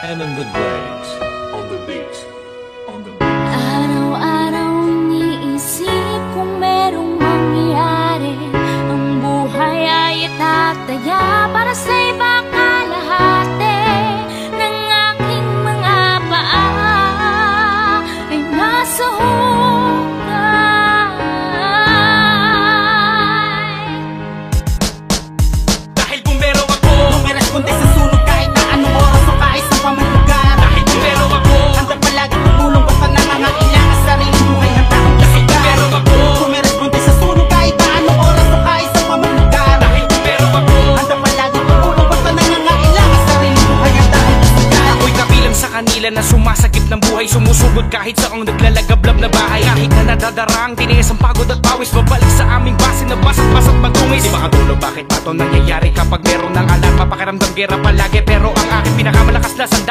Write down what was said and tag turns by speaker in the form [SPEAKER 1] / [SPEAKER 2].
[SPEAKER 1] Eman the Great on the beat, on the beat.
[SPEAKER 2] Araw-araw iniisip kung merong mangyayari, ang buhay ay itataya para sa iba kalahati ng aking mga paa ay nasa hukay.
[SPEAKER 3] Dahil bumbero ako, lumiresponde sa sunog kahit na anong oras o kahit sa pamalugan. Dahil bumbero ako, handa palagi tumulong basta nangangailangan sa sariling buhay, handa akong kasigan. Bumbero ako, lumiresponde sa sunog kahit na anong oras o kahit sa pamalugan. Dahil bumbero ako, handa palagi tumulong basta nangangailangan sa sariling buhay, handa akong kasigan. Ako'y kabilang sa kanila na sumasagip ng buhay, sumusugod kahit saong naglalagablab na bahay. Kahit na nadadarang tiniis ang pagod at pawis, babalik sa aming base na basat-basat matungis. Di makatulog bakit pa ito nangyayari kapag meron ng alarma, pakiramdam gera palagi, pero ang aking pinakamalakas na sanda